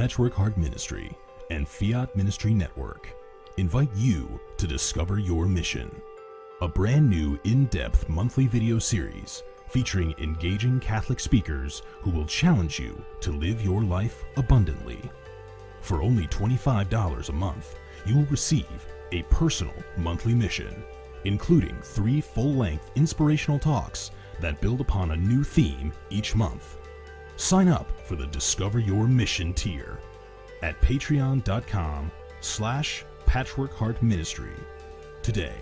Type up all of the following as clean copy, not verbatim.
Patchwork Heart Ministry and Fiat Ministry Network invite you to discover your mission. A brand new in-depth monthly video series featuring engaging Catholic speakers who will challenge you to live your life abundantly. For only $25 a month, you will receive a personal monthly mission, including 3 full-length inspirational talks that build upon a new theme each month. Sign up for the Discover Your Mission tier at patreon.com/patchworkheartministry today.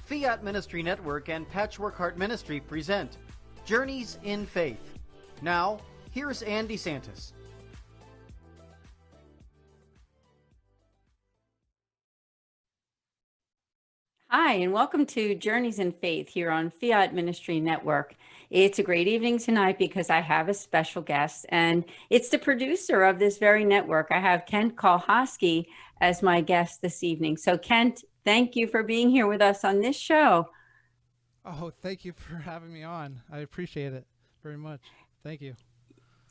Fiat Ministry Network and Patchwork Heart Ministry present Journeys in Faith. Now, here's Anne DeSantis. Hi, and welcome to Journeys in Faith here on Fiat Ministry Network. It's a great evening tonight because I have a special guest, and it's the producer of this very network. I have Kent Kuholoski as my guest this evening. So, Kent, thank you for being here with us on this show. Oh, thank you for having me on. I appreciate it very much. Thank you.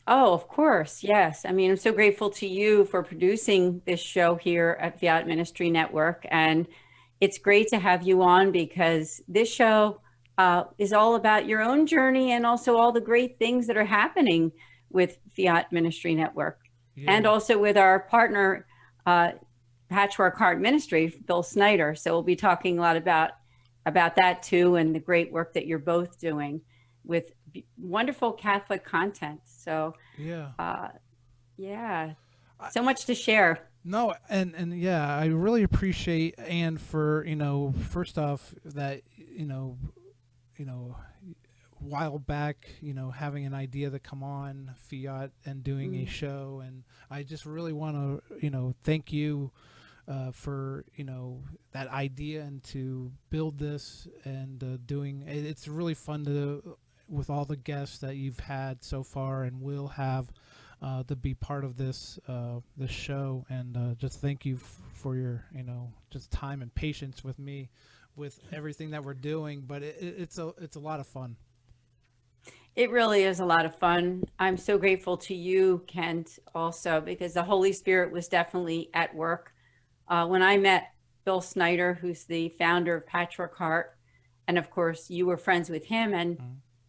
Oh, of course. Yes. I mean, I'm so grateful to you for producing this show here at Fiat Ministry Network. And it's great to have you on because this show is all about your own journey and also all the great things that are happening with Fiat Ministry Network. Yeah. And also with our partner, Patchwork Heart Ministry, Bill Snyder. So we'll be talking a lot about that too, and the great work that you're both doing with wonderful Catholic content. So yeah, so much to share. No, and yeah, I really appreciate Anne for, first off that, a while back, having an idea to come on Fiat and doing a show. And I just really want to, thank you for, that idea and to build this and doing, it's really fun with all the guests that you've had so far and will have to be part of this show, and just thank you for your just time and patience with me with everything that we're doing. But it's a lot of fun. It really is a lot of fun. I'm so grateful to you, Kent, also because the Holy Spirit was definitely at work when I met Bill Snyder, who's the founder of Patchwork Heart, and of course you were friends with him, and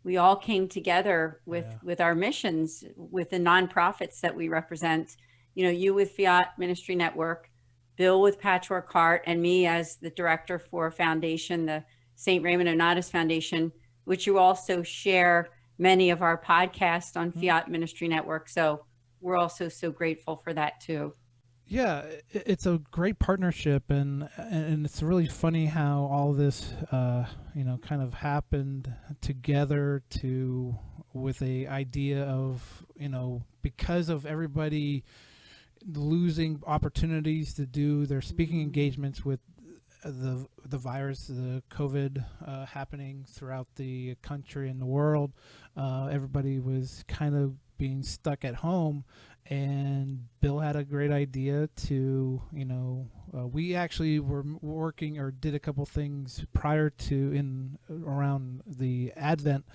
we all came together with our missions, with the nonprofits that we represent. You with Fiat Ministry Network, Bill with Patchwork Heart, and me as the director for foundation, the St. Raymond Onotis Foundation, which you also share many of our podcasts on Fiat Ministry Network. So we're also so grateful for that too. Yeah, it's a great partnership, and it's really funny how all this, kind of happened together with a idea of, because of everybody losing opportunities to do their speaking engagements with the virus, the COVID happening throughout the country and the world. Everybody was kind of being stuck at home, and Bill had a great idea to, we actually were working or did a couple things prior to around the Advent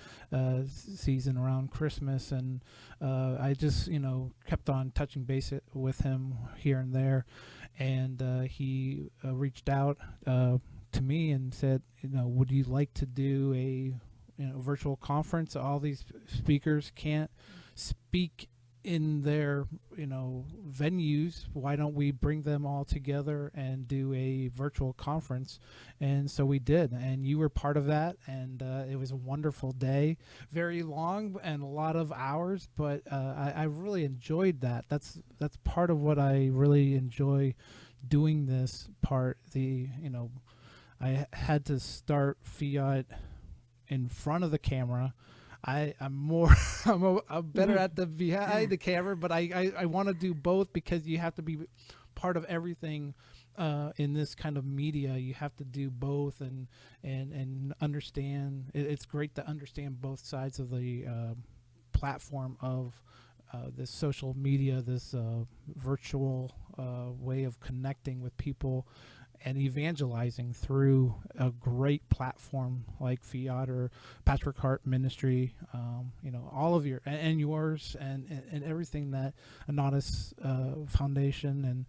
season, around Christmas, and I just, kept on touching base with him here and there, and he reached out to me and said, would you like to do a virtual conference? All these speakers can't speak in their, venues, why don't we bring them all together and do a virtual conference? And so we did, and you were part of that, and it was a wonderful day, very long and a lot of hours, but I really enjoyed that. That's part of what I really enjoy doing this part. I had to start Fiat in front of the camera. I'm more I'm better at the behind the camera, but I want to do both, because you have to be part of everything in this kind of media. You have to do both and understand. It's great to understand both sides of the platform of this social media, this virtual way of connecting with people and evangelizing through a great platform like Fiat or Patchwork Heart Ministry, all of your and yours and everything that Anonymous Foundation, and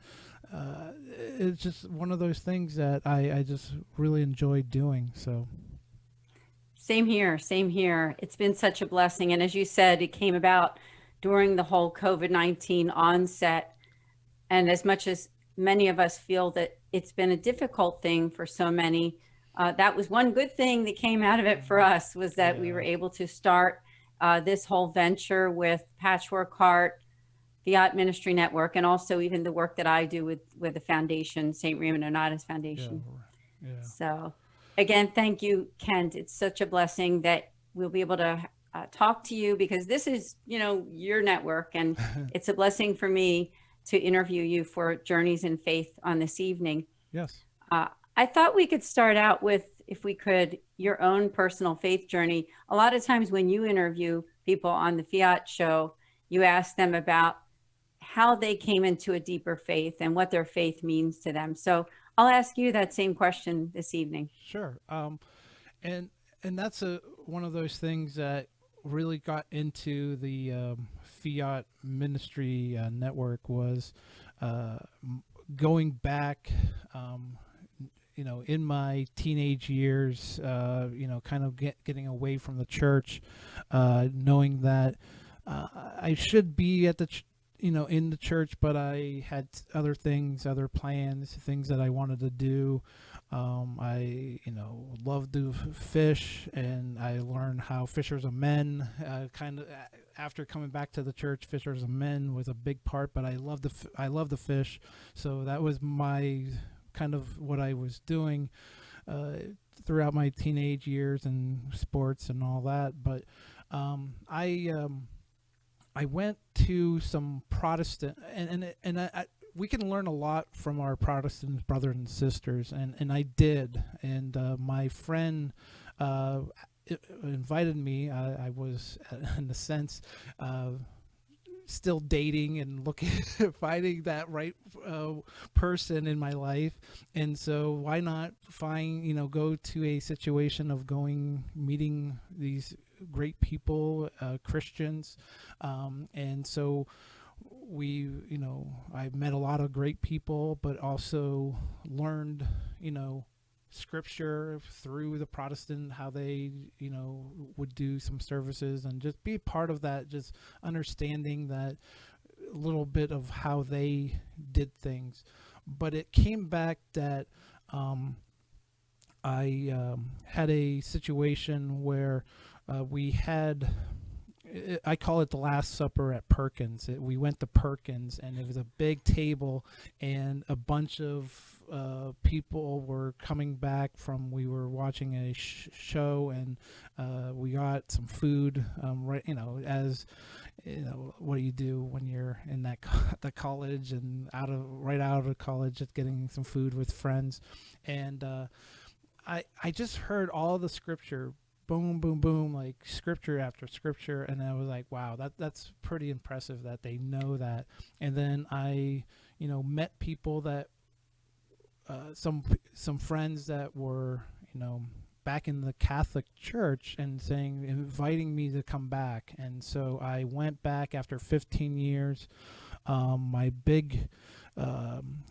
it's just one of those things that I just really enjoy doing. So. Same here. It's been such a blessing. And as you said, it came about during the whole COVID-19 onset. And as much as many of us feel that it's been a difficult thing for so many, that was one good thing that came out of it for us, was that we were able to start this whole venture with Patchwork Heart, Fiat Ministry Network, and also even the work that I do with the foundation, St. Raymond Onotis Foundation. Yeah. So again, thank you, Kent. It's such a blessing that we'll be able to talk to you, because this is, your network, and it's a blessing for me to interview you for Journeys in Faith on this evening. Yes. I thought we could start out with, if we could, your own personal faith journey. A lot of times when you interview people on the Fiat show, you ask them about how they came into a deeper faith and what their faith means to them. So I'll ask you that same question this evening. Sure. And that's one of those things that really got into the Fiat Ministry Network, was going back, in my teenage years, kind of getting away from the church, knowing that I should be at the in the church, but I had other things, other plans, things that I wanted to do. I, love to fish, and I learned how fishers of men, kind of after coming back to the church, fishers of men was a big part, but I love to fish. So that was my kind of what I was doing, throughout my teenage years and sports and all that. But, I went to some Protestant, and we can learn a lot from our Protestant brothers and sisters, and I did. And my friend invited me. I was, in a sense, still dating and looking, finding that right person in my life. And so why not go to a situation of meeting these great people, Christians. And so I met a lot of great people, but also learned, scripture through the Protestant, how they, would do some services, and just be part of that, just understanding that a little bit of how they did things. But it came back that I had a situation where we had, I call it the Last Supper at Perkins. We went to Perkins, and it was a big table, and a bunch of people were coming back from, we were watching a show, and we got some food, as what do you do when you're in the college and right out of college, just getting some food with friends. And I just heard all the scripture, boom, boom, boom, like scripture after scripture. And I was like, wow, that's pretty impressive that they know that. And then I, met people that, some friends that were, back in the Catholic Church, and inviting me to come back. And so I went back after 15 years. My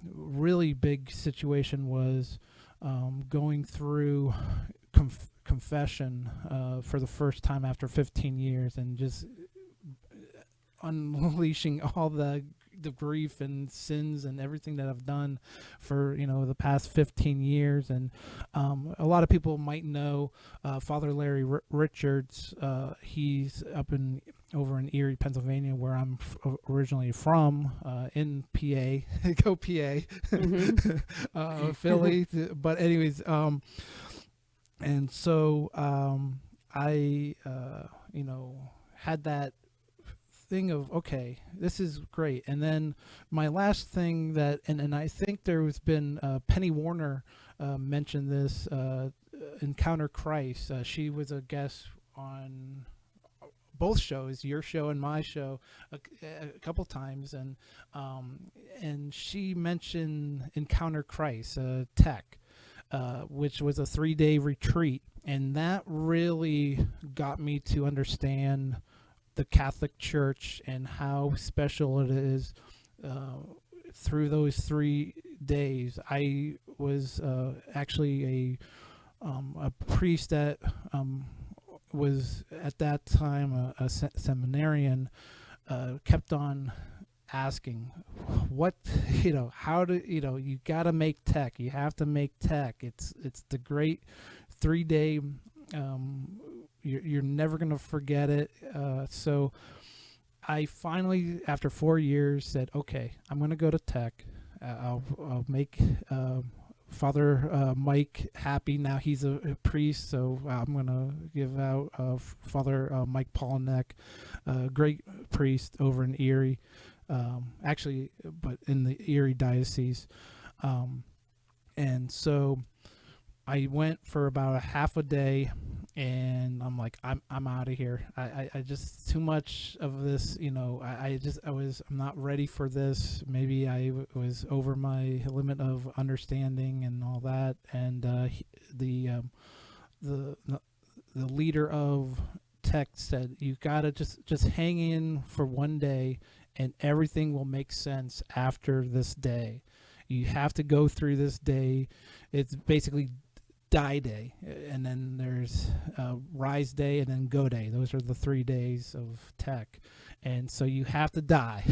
really big situation was, going through confession for the first time after 15 years, and just unleashing all the grief and sins and everything that I've done for, the past 15 years. And a lot of people might know Father Larry Richards. He's over in Erie, Pennsylvania, where I'm originally from, in PA. Go PA. Mm-hmm. Philly. But anyways, and so I had that thing of, okay, this is great. And then my last thing that, and I think there has been Penny Warner mentioned this, Encounter Christ. She was a guest on both shows, your show and my show, a couple times, and she mentioned Encounter Christ, tech, which was a 3-day retreat, and that really got me to understand the Catholic Church and how special it is. Through those 3 days, I was actually a priest that was at that time a seminarian, kept on asking, what, how do, you got to make tech, you have to make tech. It's the great 3-day, you're never going to forget it. So I finally, after 4 years, said, okay, I'm going to go to tech. I'll make Father Mike happy. Now he's a priest, so I'm going to give out Father Mike Polnick, great priest over in Erie, actually, but in the Erie diocese. And so I went for about a half a day, and I'm like, I'm out of here. I just, too much of this, I'm not ready for this. Maybe I was over my limit of understanding and all that. And the leader of tech said, you gotta just hang in for one day, and everything will make sense after this day. You have to go through this day. It's basically die day, and then there's rise day, and then go day. Those are the 3 days of tech. And so you have to die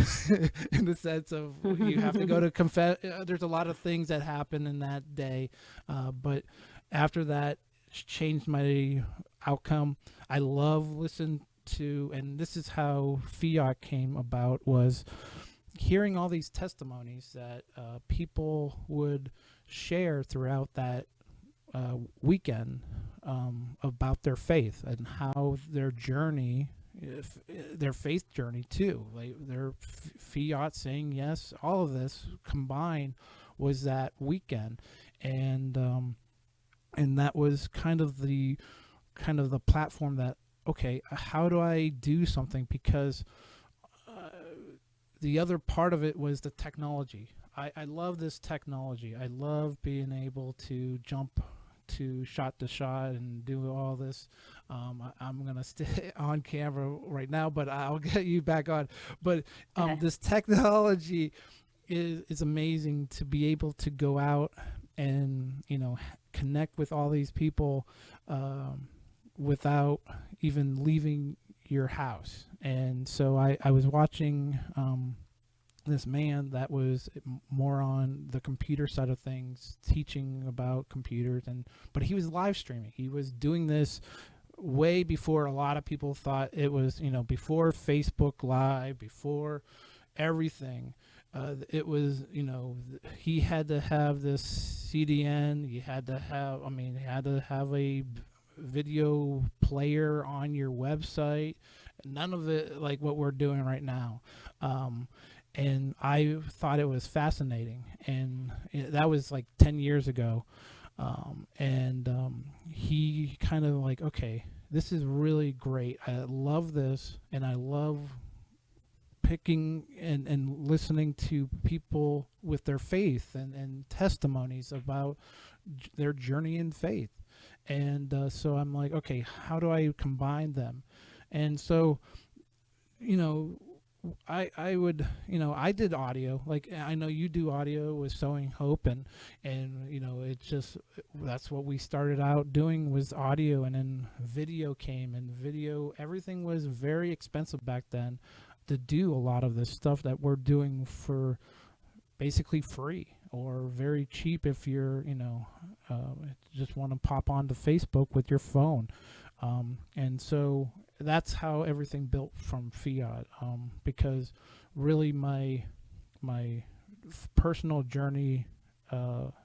in the sense of you have to go to confess. There's a lot of things that happen in that day, but after that, changed my outcome. I love listening to, and this is how Fiat came about, was hearing all these testimonies that people would share throughout that weekend about their faith and how their journey, their faith journey too, like their Fiat saying yes, all of this combined was that weekend. And that was kind of the platform that, okay, how do I do something? Because the other part of it was the technology. I love this technology. I love being able to jump to shot and do all this. I'm going to stay on camera right now, but I'll get you back on. But this technology is amazing, to be able to go out and, connect with all these people without even leaving your house. And so I was watching this man that was more on the computer side of things, teaching about computers, but he was live streaming. He was doing this way before a lot of people thought it was, before Facebook Live, before everything. It was, he had to have this CDN. He had to have a video player on your website. None of it like what we're doing right now. And I thought it was fascinating, and that was like 10 years ago. He kind of like, okay, this is really great. I love this, and I love picking and listening to people with their faith and testimonies about their journey in faith. And so I'm like, okay, how do I combine them? And so, I would, I did audio, like I know you do audio with Sowing Hope, and it's just, that's what we started out doing, was audio, and then video came, and video, everything was very expensive back then. to do a lot of this stuff that we're doing for basically free or very cheap if you're, just want to pop onto Facebook with your phone. And so that's how everything built from Fiat, because really my personal journey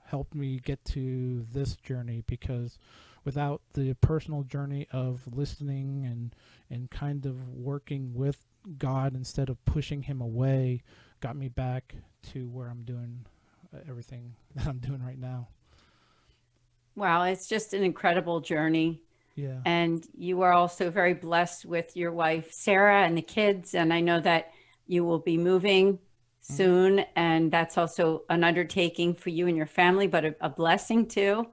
helped me get to this journey, because without the personal journey of listening and kind of working with God instead of pushing him away, got me back to where I'm doing everything that I'm doing right now. Wow, it's just an incredible journey. Yeah. And you are also very blessed with your wife, Sarah, and the kids. And I know that you will be moving soon. And that's also an undertaking for you and your family, but a blessing too.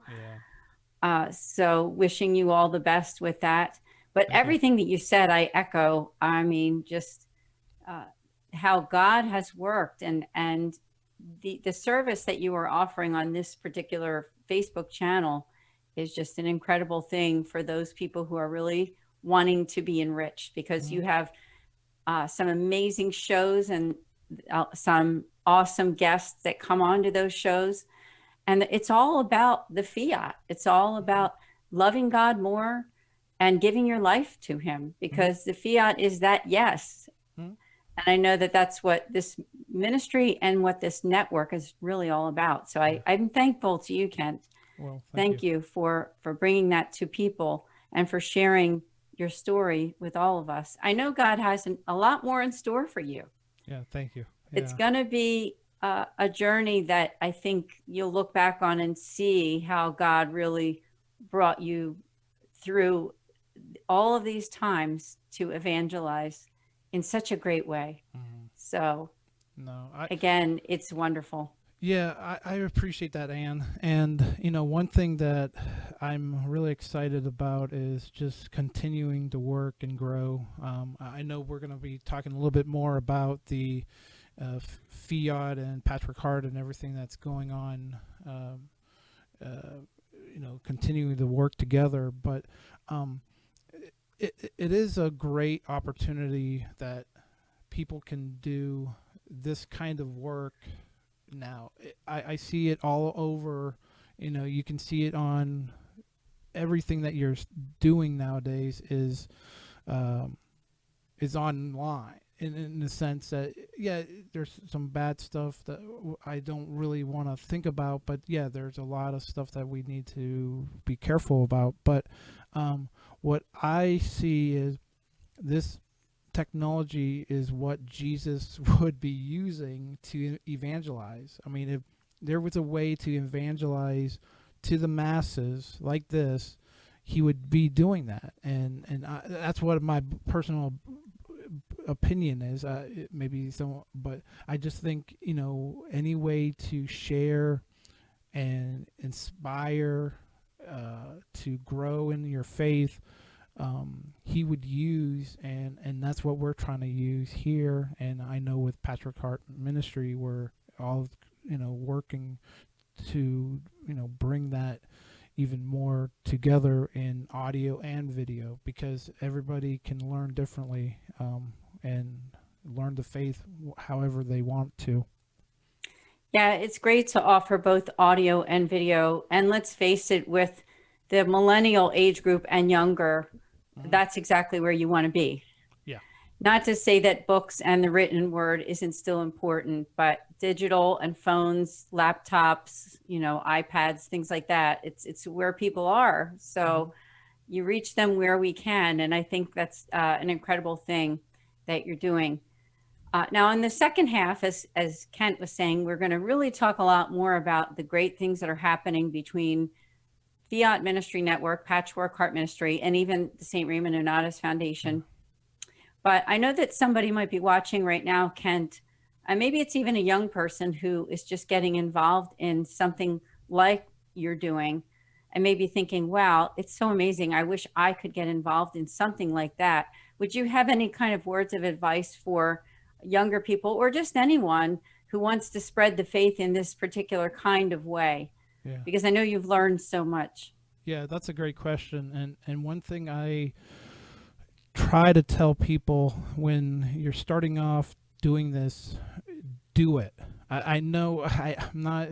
Yeah. So wishing you all the best with that. But everything that you said, I echo. I mean, just how God has worked, and the service that you are offering on this particular Facebook channel is just an incredible thing for those people who are really wanting to be enriched, because you have some amazing shows and some awesome guests that come on to those shows. And it's all about the Fiat. It's all about loving God more and giving your life to him, because the Fiat is that yes. And I know that that's what this ministry and what this network is really all about. So I'm thankful to you, Kent. Well, thank you for bringing that to people and for sharing your story with all of us. I know God has a lot more in store for you. Yeah, thank you. Yeah. It's going to be a journey that I think you'll look back on and see how God really brought you through all of these times to evangelize in such a great way. So again, it's wonderful. Yeah, I appreciate that, Anne. And, one thing that I'm really excited about is just continuing to work and grow. I know we're going to be talking a little bit more about the Fiat and Patchwork Heart and everything that's going on, continuing to work together. But it is a great opportunity that people can do this kind of work now. I see it all over. You can see it on everything that you're doing nowadays is online, in the sense that, yeah, there's some bad stuff that I don't really want to think about, but yeah, there's a lot of stuff that we need to be careful about. But what I see is this technology is what Jesus would be using to evangelize. I mean, if there was a way to evangelize to the masses like this, he would be doing that. And that's what my personal opinion is. Maybe so, but I just think, any way to share and inspire, to grow in your faith, he would use, and that's what we're trying to use here. And I know with Patchwork Heart Ministry, we're all working to bring that even more together in audio and video, because everybody can learn differently, and learn the faith however they want to. Yeah, it's great to offer both audio and video. And let's face it, with the millennial age group and younger, that's exactly where you want to be. Yeah. Not to say that books and the written word isn't still important, but digital and phones, laptops, iPads, things like that, it's where people are. So you reach them where we can. And I think that's an incredible thing that you're doing. Now, in the second half, as Kent was saying, we're going to really talk a lot more about the great things that are happening between Fiat Ministry Network, Patchwork Heart Ministry, and even the St. Raymond Nonatus Foundation. But I know that somebody might be watching right now, Kent, and maybe it's even a young person who is just getting involved in something like you're doing, and maybe thinking, wow, it's so amazing. I wish I could get involved in something like that. Would you have any kind of words of advice for younger people, or just anyone who wants to spread the faith in this particular kind of way? Yeah. Because I know you've learned so much. Yeah, that's a great question. And one thing I try to tell people when you're starting off doing this, do it. I know I'm not,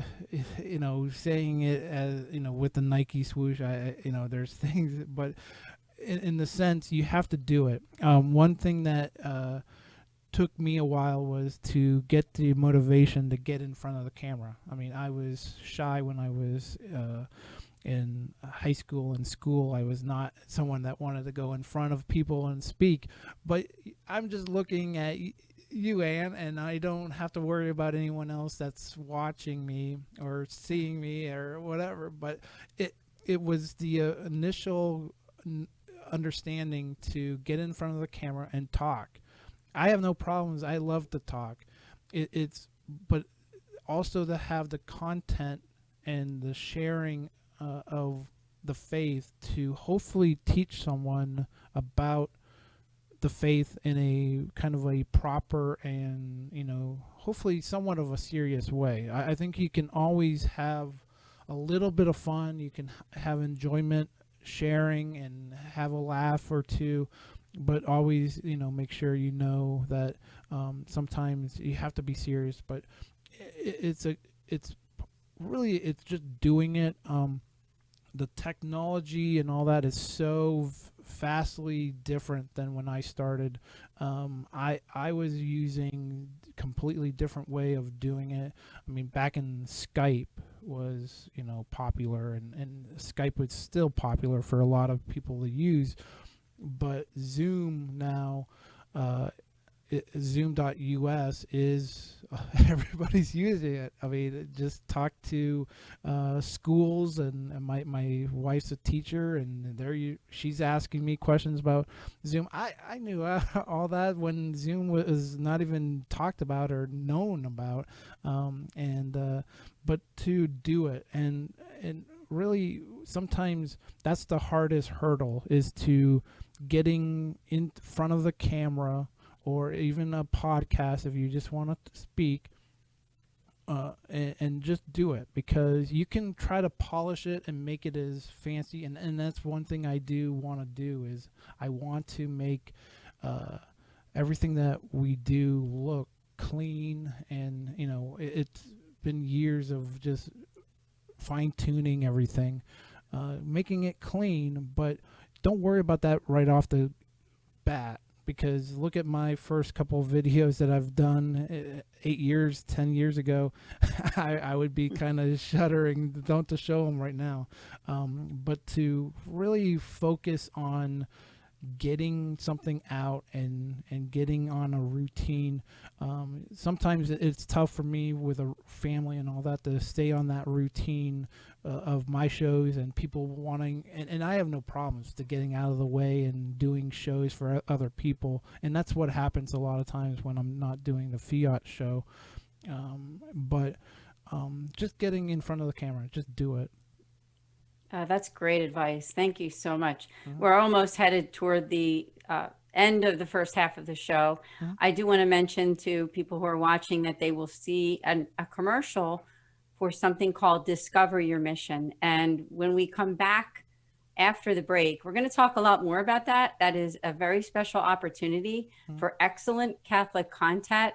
saying it as, with the Nike swoosh. There's things, but in the sense you have to do it. One thing that took me a while was to get the motivation to get in front of the camera. I mean, I was shy when I was in high school and school. I was not someone that wanted to go in front of people and speak, but I'm just looking at you, Anne, and I don't have to worry about anyone else that's watching me or seeing me or whatever. But it was the initial understanding to get in front of the camera and talk. I have no problems. I love to talk. But also to have the content and the sharing of the faith to hopefully teach someone about the faith in a kind of a proper and, hopefully somewhat of a serious way. I think you can always have a little bit of fun. You can have enjoyment sharing and have a laugh or two, but always, make sure that sometimes you have to be serious. But it's just doing it. The technology and all that is so vastly different than when I started. I was using completely different way of doing it. I mean, back in Skype was, popular, and Skype was still popular for a lot of people to use. But Zoom now, Zoom.us is everybody's using it. I mean, just talk to schools, and my wife's a teacher, and she's asking me questions about Zoom. I knew all that when Zoom was not even talked about or known about, but to do it and really sometimes that's the hardest hurdle, is to getting in front of the camera or even a podcast if you just want to speak, and just do it, because you can try to polish it and make it as fancy, and that's one thing I do want to do, is I want to make everything that we do look clean, and it's been years of just fine-tuning everything, making it clean, but don't worry about that right off the bat. Because look at my first couple of videos that I've done 8 years, 10 years ago. I would be kind of shuddering don't to show them right now. But to really focus on getting something out and getting on a routine. Sometimes it's tough for me with a family and all that to stay on that routine of my shows and people wanting, and I have no problems to getting out of the way and doing shows for other people. And that's what happens a lot of times when I'm not doing the Fiat show. But just getting in front of the camera, just do it. That's great advice. Thank you so much. We're almost headed toward the end of the first half of the show. I do want to mention to people who are watching that they will see a commercial for something called Discover Your Mission. And when we come back after the break, we're going to talk a lot more about that. That is a very special opportunity for excellent Catholic content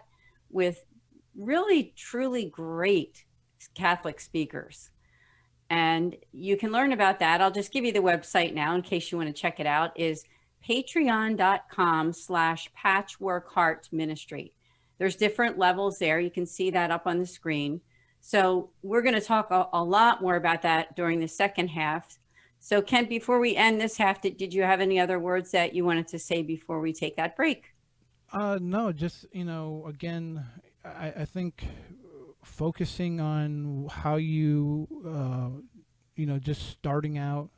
with really, truly great Catholic speakers. And you can learn about that. I'll just give you the website now in case you want to check it out, is patreon.com/patchworkheartministry. There's different levels there. You can see that up on the screen. So we're going to talk a lot more about that during the second half. So Kent, before we end this half, did you have any other words that you wanted to say before we take that break? No, just, again, I think focusing on how you, just starting out,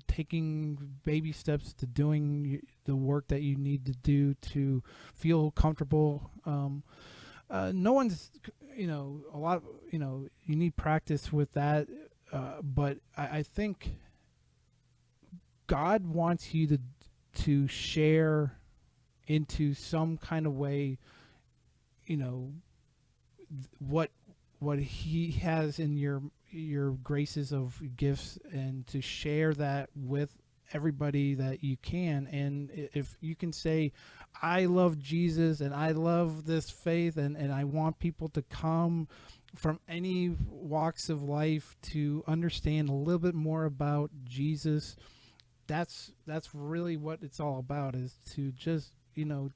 taking baby steps to doing the work that you need to do to feel comfortable. No one's, a lot, you need practice with that. But I think God wants you to share into some kind of way, what he has in your graces of gifts, and to share that with everybody that you can. And if you can say, I love Jesus and I love this faith, and I want people to come from any walks of life to understand a little bit more about Jesus, that's really what it's all about, is to just,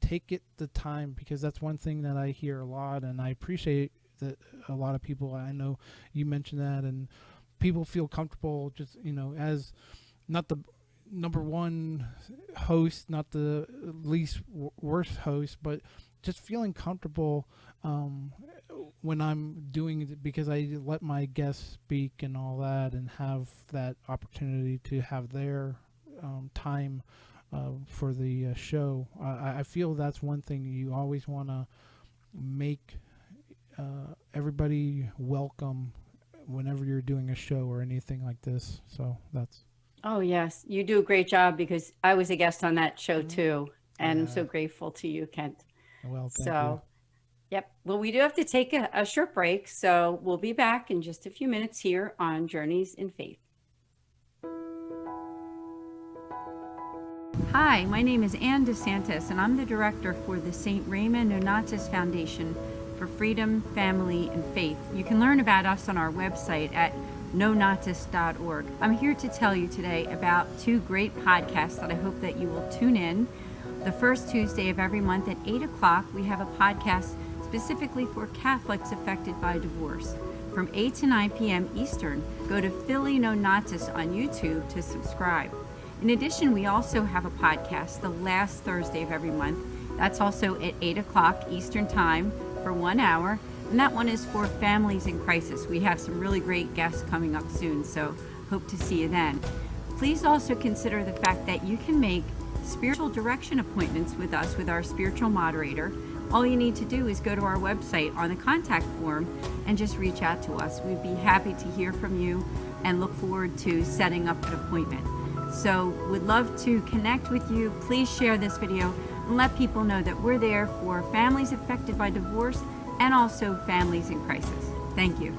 take it the time, because that's one thing that I hear a lot, and I appreciate that a lot of people, I know you mentioned that, and people feel comfortable just, as not the number one host, not the least worst host, but just feeling comfortable when I'm doing it, because I let my guests speak and all that, and have that opportunity to have their time for the show. I feel that's one thing you always want to make everybody welcome whenever you're doing a show or anything like this. So that's. Oh, yes. You do a great job, because I was a guest on that show too. And I'm so grateful to you, Kent. Well, thank you. Yep. Well, we do have to take a short break. So we'll be back in just a few minutes here on Journeys in Faith. Hi, my name is Anne DeSantis, and I'm the director for the St. Raymond Nonatus Foundation for Freedom, Family, and Faith. You can learn about us on our website at nonatus.org. I'm here to tell you today about two great podcasts that I hope that you will tune in. The first Tuesday of every month at 8 o'clock, we have a podcast specifically for Catholics affected by divorce. From 8 to 9 p.m. Eastern, go to Philly Nonatus on YouTube to subscribe. In addition, we also have a podcast the last Thursday of every month. That's also at 8 o'clock Eastern Time for 1 hour. And that one is for families in crisis. We have some really great guests coming up soon, so hope to see you then. Please also consider the fact that you can make spiritual direction appointments with us with our spiritual moderator. All you need to do is go to our website on the contact form and just reach out to us. We'd be happy to hear from you and look forward to setting up an appointment. So we'd love to connect with you. Please share this video and let people know that we're there for families affected by divorce and also families in crisis. Thank you.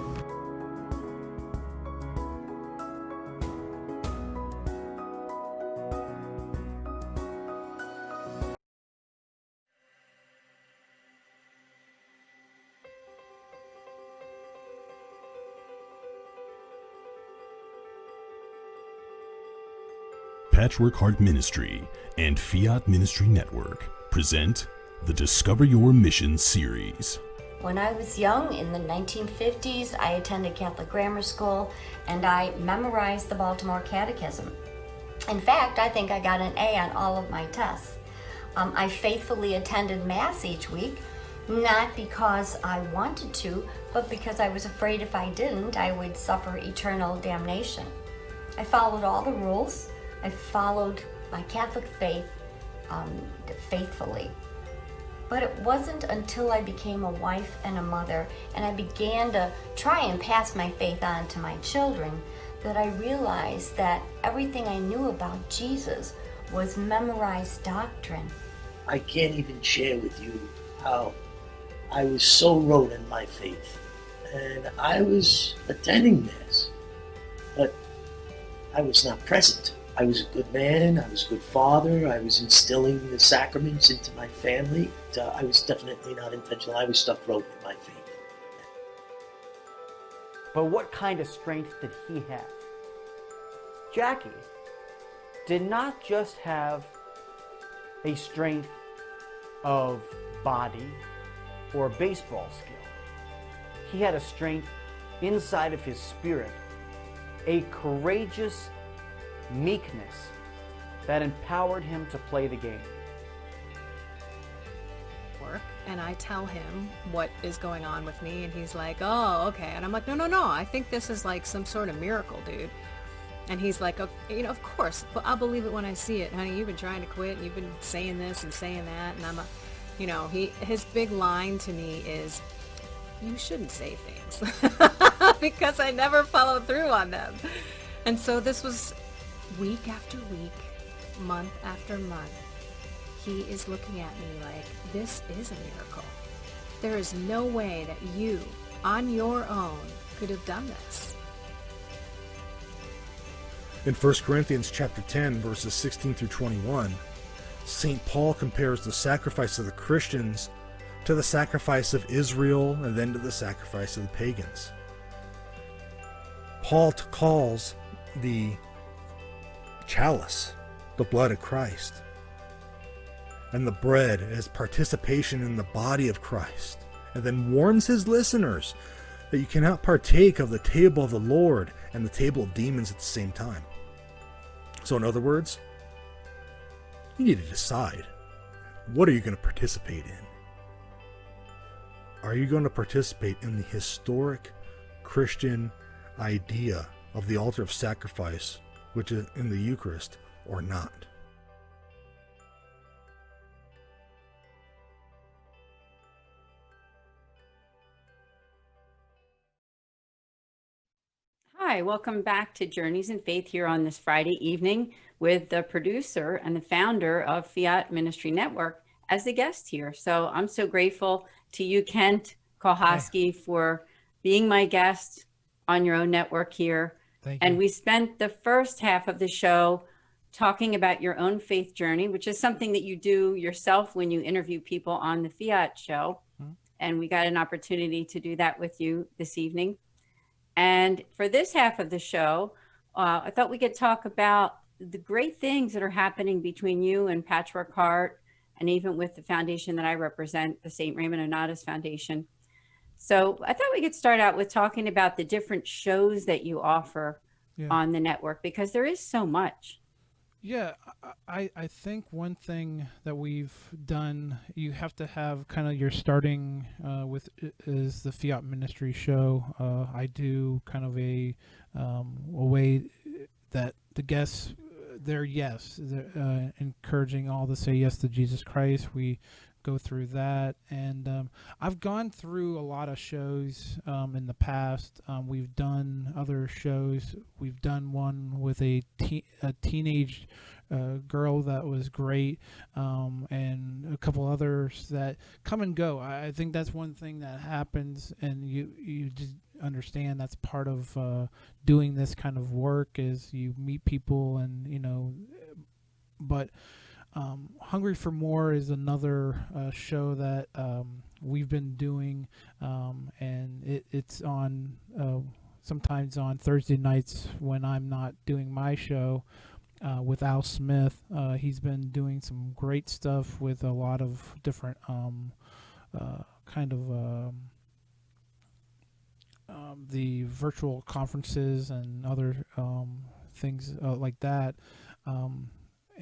Patchwork Heart Ministry and Fiat Ministry Network present the Discover Your Mission series. When I was young, in the 1950s, I attended Catholic grammar school and I memorized the Baltimore Catechism. In fact, I think I got an A on all of my tests. I faithfully attended Mass each week, not because I wanted to, but because I was afraid if I didn't, I would suffer eternal damnation. I followed all the rules. I followed my Catholic faith faithfully. But it wasn't until I became a wife and a mother and I began to try and pass my faith on to my children that I realized that everything I knew about Jesus was memorized doctrine. I can't even share with you how I was so wrote in my faith. And I was attending Mass, but I was not present. I was a good man, I was a good father, I was instilling the sacraments into my family. I was definitely not intentional. I was stuck wrote in my faith. But what kind of strength did he have? Jackie did not just have a strength of body or baseball skill. He had a strength inside of his spirit, a courageous meekness that empowered him to play the game. And I tell him what is going on with me, and he's like, oh, okay. And I'm like, no, I think this is like some sort of miracle, dude. And he's like, okay, of course, but I'll believe it when I see it. Honey, you've been trying to quit, and you've been saying this and saying that, and I'm his big line to me is, you shouldn't say things, because I never follow through on them. And so this was week after week, month after month. He is looking at me like, this is a miracle. There is no way that you, on your own, could have done this. In 1 Corinthians chapter 10, verses 16 through 21, St. Paul compares the sacrifice of the Christians to the sacrifice of Israel and then to the sacrifice of the pagans. Paul calls the chalice the blood of Christ, and the bread as participation in the body of Christ, and then warns his listeners that you cannot partake of the table of the Lord and the table of demons at the same time. So in other words, you need to decide, what are you going to participate in? Are you going to participate in the historic Christian idea of the altar of sacrifice, which is in the Eucharist, or not? Hi, welcome back to Journeys in Faith here on this Friday evening with the producer and the founder of Fiat Ministry Network as the guest here. So I'm so grateful to you, Kent Kuholoski, for being my guest on your own network here. Thank And you. we spent the first half of the show talking about your own faith journey, which is something that you do yourself when you interview people on the Fiat show. And we got an opportunity to do that with you this evening. And for this half of the show, I thought we could talk about the great things that are happening between you and Patchwork Heart, and even with the foundation that I represent, the St. Raymond Onoda's Foundation. So I thought we could start out with talking about the different shows that you offer on the network, because there is so much. Yeah, I think one thing that we've done, you have to have kind of your starting with is the Fiat Ministry show. I do kind of a way that the guests, they're encouraging all to say yes to Jesus Christ. We go through that, and I've gone through a lot of shows in the past. We've done other shows. We've done one with a teenage girl that was great, and a couple others that come and go. I think that's one thing that happens, and you just understand that's part of doing this kind of work, is you meet people, and but Hungry for More is another show that we've been doing, and it's on sometimes on Thursday nights when I'm not doing my show with Al Smith. He's been doing some great stuff with a lot of different the virtual conferences and other things like that.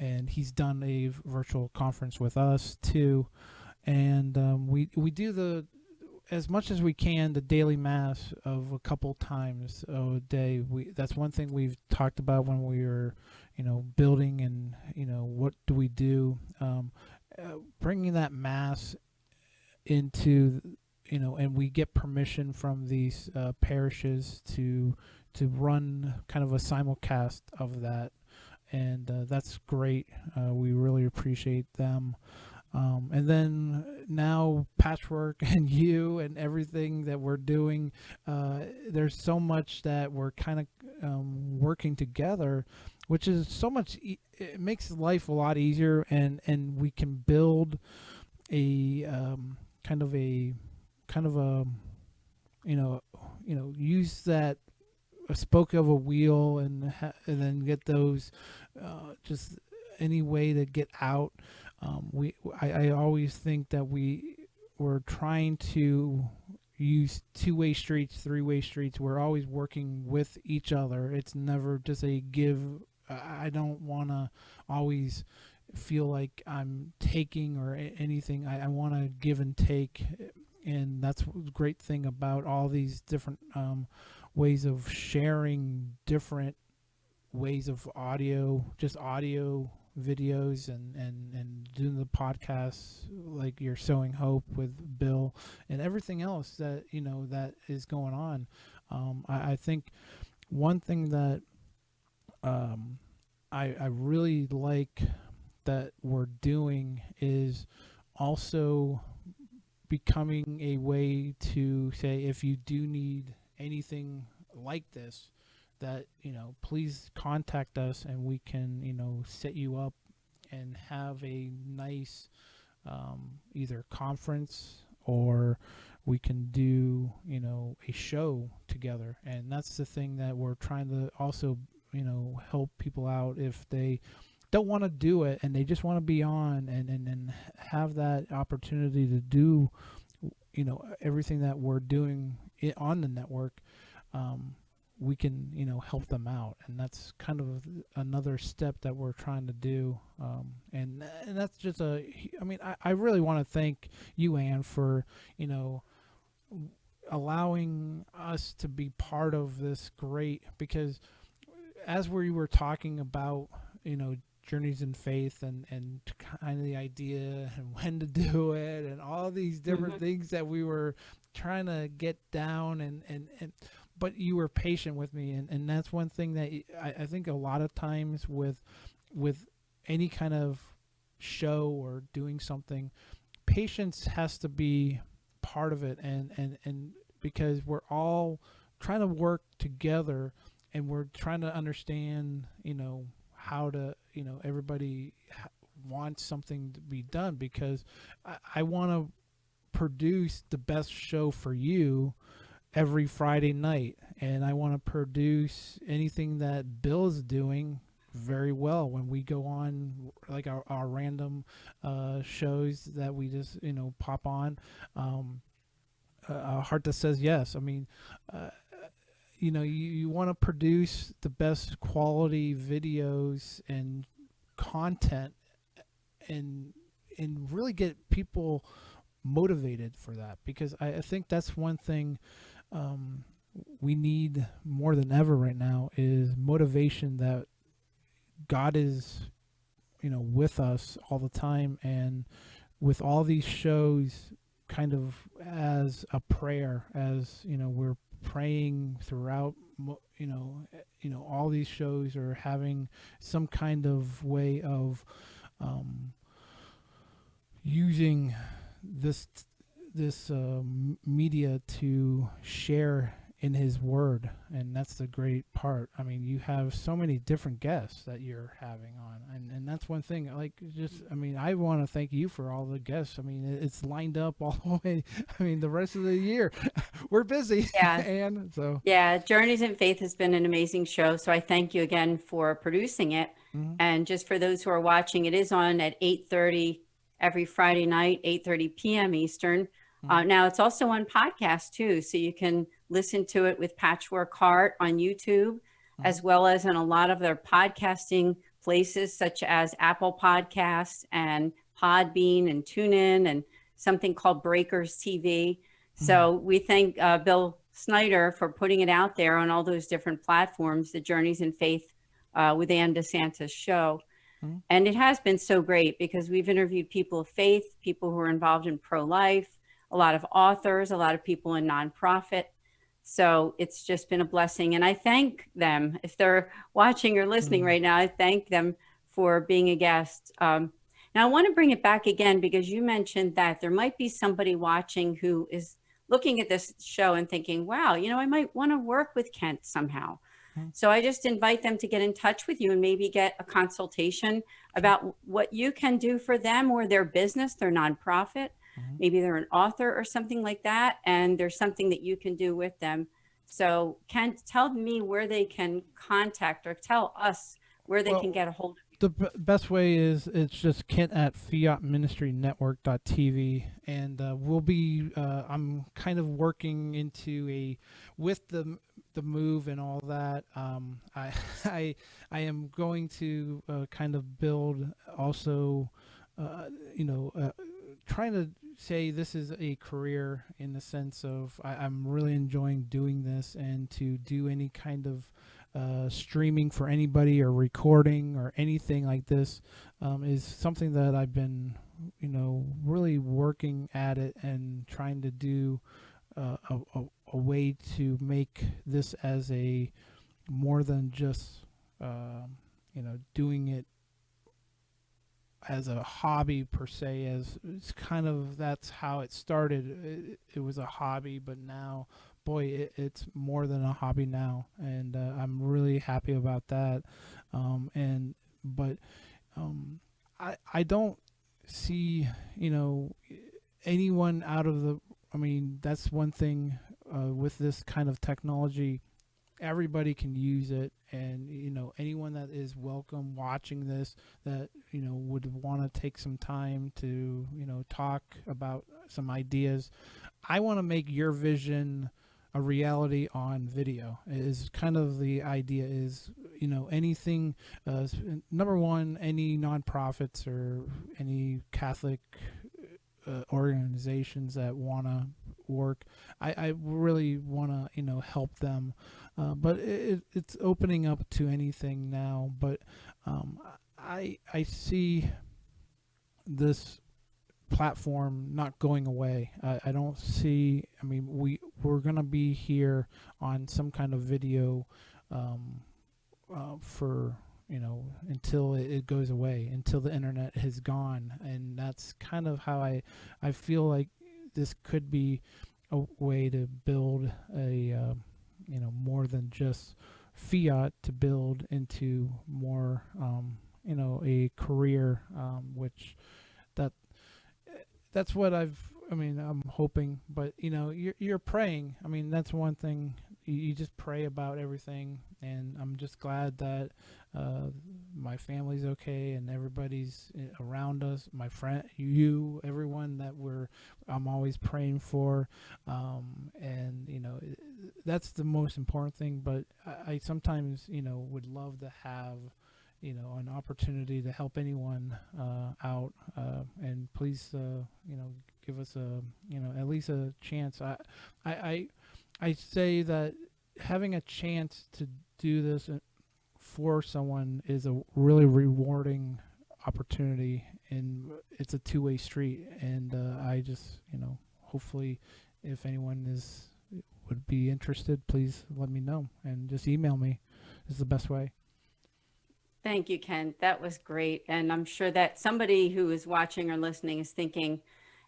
And he's done a virtual conference with us too, and we do as much as we can the daily mass of a couple times a day. That's one thing we've talked about when we were building, and what do we do, bringing that mass into and we get permission from these parishes to run kind of a simulcast of that. And that's great. We really appreciate them. And then now Patchwork and you and everything that we're doing, there's so much that we're kind of working together, which is so much, it makes life a lot easier, and we can build a use that a spoke of a wheel, and then get those just any way to get out. I always think that we're trying to use two-way streets, three-way streets. We're always working with each other. It's never just a give. I don't want to always feel like I'm taking or anything. I want to give and take, and that's the great thing about all these different ways of sharing, different ways of audio, just audio videos, and doing the podcasts like you're Sowing Hope with Bill and everything else that that is going on. I think one thing that I really like that we're doing is also becoming a way to say, if you do need anything like this, that, please contact us and we can, set you up and have a nice either conference, or we can do, a show together. And that's the thing that we're trying to also, help people out if they don't want to do it and they just want to be on and have that opportunity to do, everything that we're doing on the network. We can, help them out. And that's kind of another step that we're trying to do. And that's just I really want to thank you, Anne, for, allowing us to be part of this because as we were talking about, journeys in faith and kind of the idea and when to do it and all these different things that we were trying to get down and but you were patient with me, and that's one thing that I think a lot of times with any kind of show or doing something, patience has to be part of it, and because we're all trying to work together and we're trying to understand, how to, everybody wants something to be done, because I want to produce the best show for you every Friday night, and I want to produce anything that Bill's doing very well when we go on, like our random shows that we just pop on. A Heart That Says Yes. I mean, you want to produce the best quality videos and content, and really get people motivated for that, because I think that's one thing we need more than ever right now, is motivation, that God is with us all the time, and with all these shows kind of as a prayer, as we're praying throughout, all these shows are having some kind of way of using this media to share in his word. And that's the great part. I mean, you have so many different guests that you're having on, and that's one thing, I want to thank you for all the guests. I mean, it's lined up all the way. I mean, the rest of the year we're busy. Yeah. And so Journeys in Faith has been an amazing show, so I thank you again for producing it. And just for those who are watching, it is on at 8:30 every Friday night, 8:30 p.m. Eastern. Now it's also on podcast too, so you can listen to it with Patchwork Heart on YouTube, as well as in a lot of their podcasting places, such as Apple Podcasts and Podbean and TuneIn and something called Breakers TV. So we thank Bill Snyder for putting it out there on all those different platforms, the Journeys in Faith with Anne DeSantis show. And it has been so great, because we've interviewed people of faith, people who are involved in pro-life, a lot of authors, a lot of people in nonprofit. So it's just been a blessing. And I thank them. If they're watching or listening right now, I thank them for being a guest. Now I want to bring it back again, because you mentioned that there might be somebody watching who is looking at this show and thinking, wow, I might want to work with Kent somehow. So I just invite them to get in touch with you and maybe get a consultation about what you can do for them or their business, their nonprofit. Maybe they're an author or something like that, and there's something that you can do with them. So Kent, tell me where they can contact, or tell us where they can get a hold of you. The best way is it's just Kent at fiatministrynetwork.tv, and we'll be I'm kind of working into with the move and all that. I am going to kind of build also trying to say this is a career, in the sense of I'm really enjoying doing this, and to do any kind of streaming for anybody or recording or anything like this is something that I've been really working at it, and trying to do a way to make this as a more than just doing it as a hobby per se, as it's kind of, that's how it started. It was a hobby, but now boy, it's more than a hobby now, and I'm really happy about that. I don't see, anyone out of the. I mean, that's one thing with this kind of technology. Everybody can use it, and anyone that is welcome watching this that would want to take some time to talk about some ideas. I want to make your vision a reality on video is kind of the idea. Is anything, number one, any nonprofits or any Catholic organizations that want to work, I really want to help them, but it's opening up to anything now. But I see this platform not going away. I don't see. I mean, we're gonna be here on some kind of video for until it goes away, until the internet has gone, and that's kind of how I feel like this could be a way to build a more than just fiat, to build into more a career, which that's what I'm hoping. But you're praying. I mean, that's one thing. You just pray about everything, and I'm just glad that my family's okay and everybody's around us, my friend, you, everyone that I'm always praying for, and that's the most important thing. But I sometimes would love to have an opportunity to help anyone out, and please give us at least a chance. I say that having a chance to do this for someone is a really rewarding opportunity, and it's a two-way street. And I just hopefully if anyone would be interested, please let me know, and just email me is the best way. Thank you, Ken. That was great. And I'm sure that somebody who is watching or listening is thinking,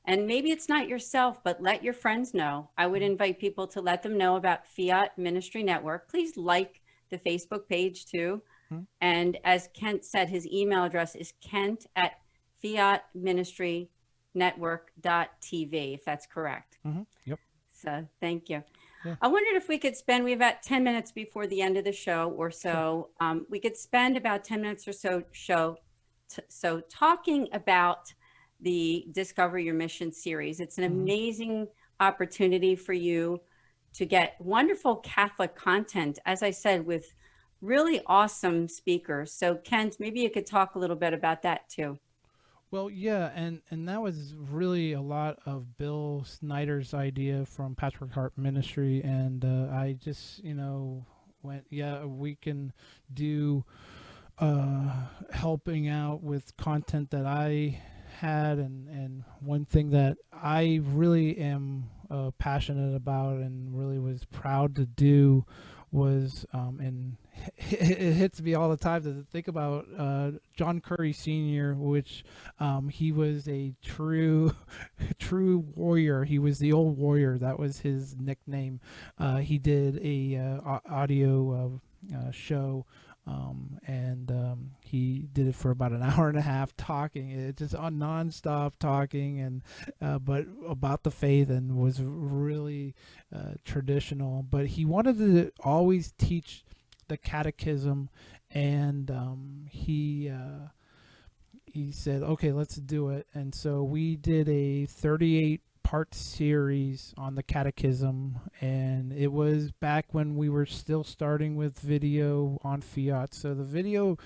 and maybe it's not yourself, but let your friends know. I would invite people to let them know about Fiat Ministry Network. Please like the Facebook page too. And as Kent said, his email address is kent@fiatministrynetwork.tv, if that's correct. Yep. So thank you. Yeah. I wondered if we could spend, we have about 10 minutes before the end of the show or so. We could spend about 10 minutes or so talking about the Discover Your Mission series. It's an amazing opportunity for you to get wonderful Catholic content, as I said, with really awesome speakers. So Kent, maybe you could talk a little bit about that too. Well, yeah, and that was really a lot of Bill Snyder's idea from Patrick Heart Ministry, and I just, went, yeah, we can do helping out with content that I had, and one thing that I really am passionate about and really was proud to do was, and it hits me all the time to think about John Curry Sr., which he was a true warrior. He was the old warrior. That was his nickname. He did a audio show, and he did it for about an hour and a half talking. It just on nonstop talking, and but about the faith, and was really traditional. But he wanted to always teach the catechism, and he said, okay, let's do it. And so we did a 38-part series on the catechism, and it was back when we were still starting with video on Fiat. So the video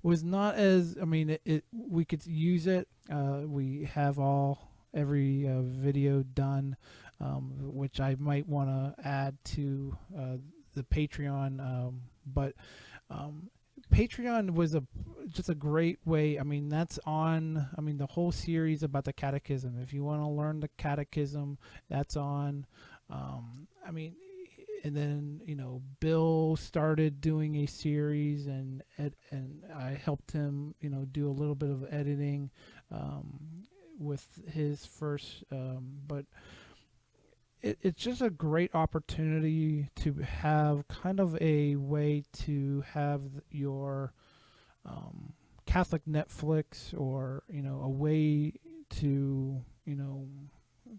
was not as, I mean, we could use it. We have every video done, which I might want to add to the Patreon, but Patreon was just a great way. I mean, that's on, I mean, the whole series about the catechism. If you want to learn the catechism, that's on. I mean, and then, Bill started doing a series, and I helped him, do a little bit of editing with his first, but it's just a great opportunity to have kind of a way to have your Catholic Netflix, or a way to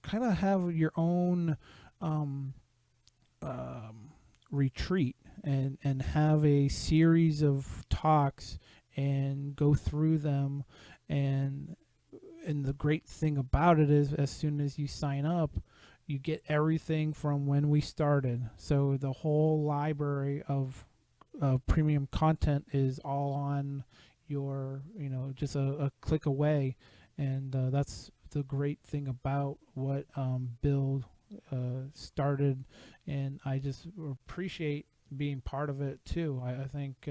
kind of have your own retreat, and have a series of talks and go through them. And the great thing about it is, as soon as you sign up, you get everything from when we started. So the whole library of premium content is all on your, just a click away. And that's the great thing about what Bill started. And I just appreciate being part of it too. I think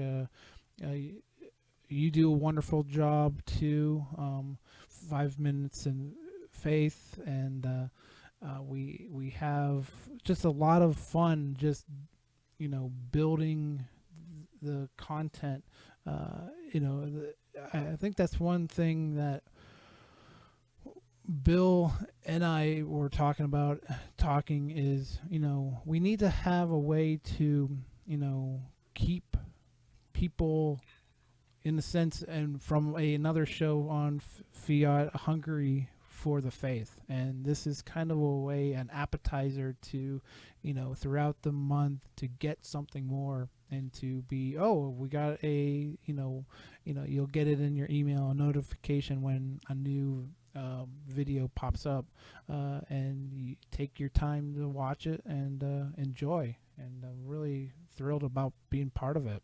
you do a wonderful job too. 5 minutes in faith, and we have just a lot of fun, just building the content. I think that's one thing that Bill and I were talking is, we need to have a way to, keep people, in the sense, and from another show on Fiat, hungry for the faith. And this is kind of a way, an appetizer to, throughout the month, to get something more, and to be, we got a, you'll get it in your email, a notification when a new video pops up, and you take your time to watch it and enjoy. And I'm really thrilled about being part of it.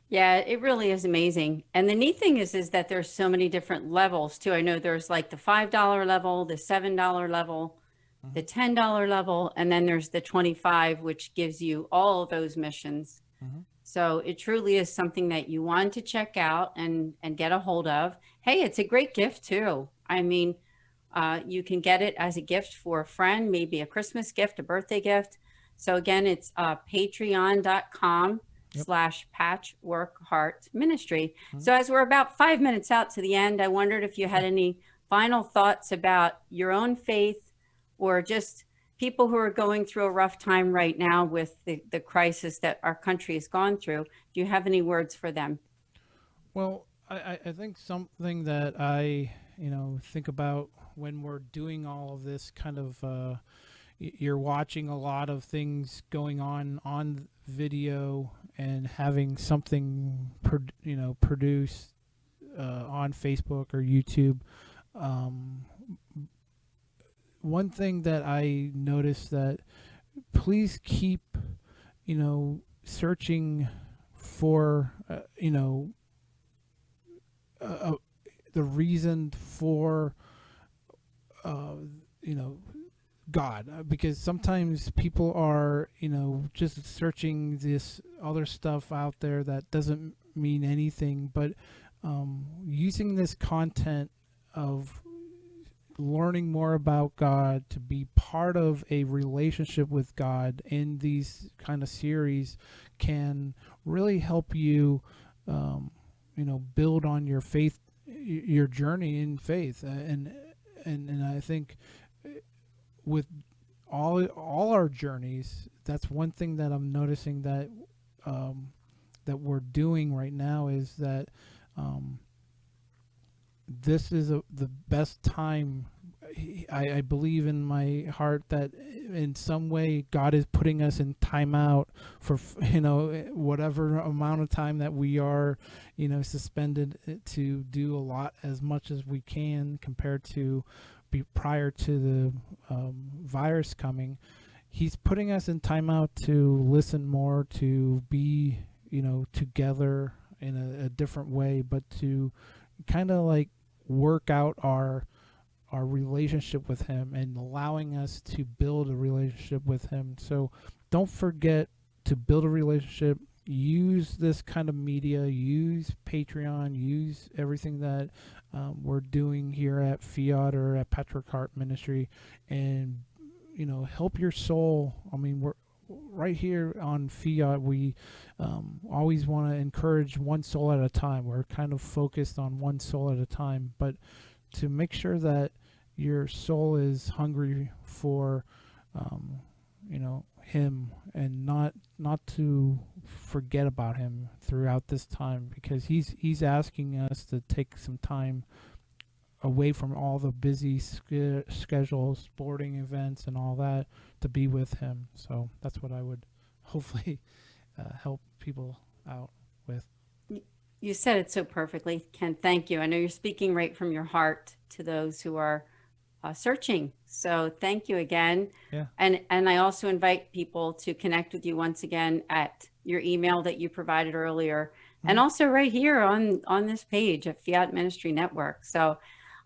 Yeah, it really is amazing. And the neat thing is that there's so many different levels too. I know there's like the $5 level, the $7 level, the $10 level, and then there's the 25, which gives you all of those missions. So it truly is something that you want to check out and get a hold of. Hey, it's a great gift too. I mean, you can get it as a gift for a friend, maybe a Christmas gift, a birthday gift. So again, it's patreon.com/Patchwork Heart Ministry. So as we're about 5 minutes out to the end, I wondered if you had any final thoughts about your own faith, or just people who are going through a rough time right now with the crisis that our country has gone through. Do you have any words for them? Well, I think something that I, think about when we're doing all of this kind of, you're watching a lot of things going on video, and having something, produced on Facebook or YouTube. One thing that I noticed, that please keep, searching for, the reason for, God, because sometimes people are, just searching this other stuff out there that doesn't mean anything, but using this content of learning more about God, to be part of a relationship with God in these kind of series, can really help you, build on your faith, your journey in faith. And I think with all our journeys, that's one thing that I'm noticing that that we're doing right now, is that this is the best time. I believe in my heart that in some way God is putting us in timeout for whatever amount of time that we are suspended, to do a lot, as much as we can, compared to prior to the virus coming. He's putting us in timeout to listen more, to be together in a different way, but to kind of like work out our relationship with him, and allowing us to build a relationship with him. So don't forget to build a relationship. Use this kind of media, use Patreon, use everything that we're doing here at Fiat or at Patchwork Heart Ministry, and help your soul. I mean, we're right here on Fiat. We always want to encourage one soul at a time. We're kind of focused on one soul at a time, but to make sure that your soul is hungry for him, and not to forget about him throughout this time, because he's asking us to take some time away from all the busy schedules, sporting events, and all that, to be with him. So that's what I would hopefully help people out with. You said it so perfectly, Ken. Thank you. I know you're speaking right from your heart to those who are searching. So thank you again. Yeah. And I also invite people to connect with you once again at your email that you provided earlier, and also right here on this page at Fiat Ministry Network. So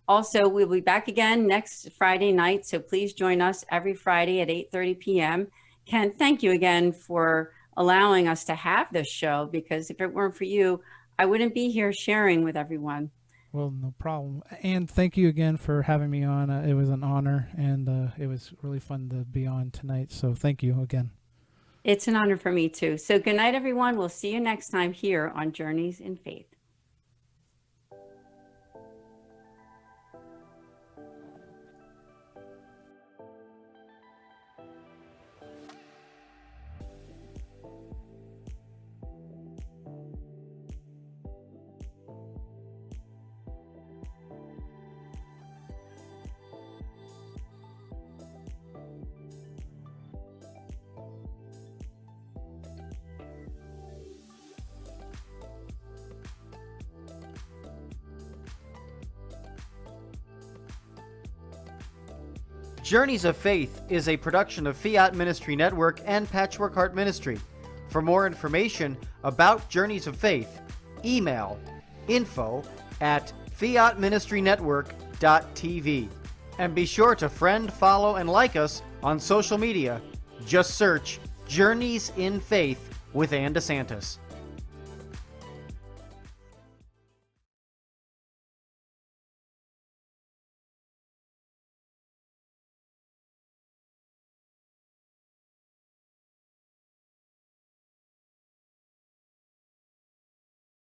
also, we'll be back again next Friday night. So please join us every Friday at 8:30 p.m. Ken, thank you again for allowing us to have this show, because if it weren't for you, I wouldn't be here sharing with everyone. Well, no problem. And thank you again for having me on. It was an honor, and it was really fun to be on tonight. So thank you again. It's an honor for me too. So good night, everyone. We'll see you next time here on Journeys in Faith. Journeys of Faith is a production of Fiat Ministry Network and Patchwork Heart Ministry. For more information about Journeys of Faith, email info@fiatministrynetwork.tv. And be sure to friend, follow, and like us on social media. Just search Journeys in Faith with Anne DeSantis.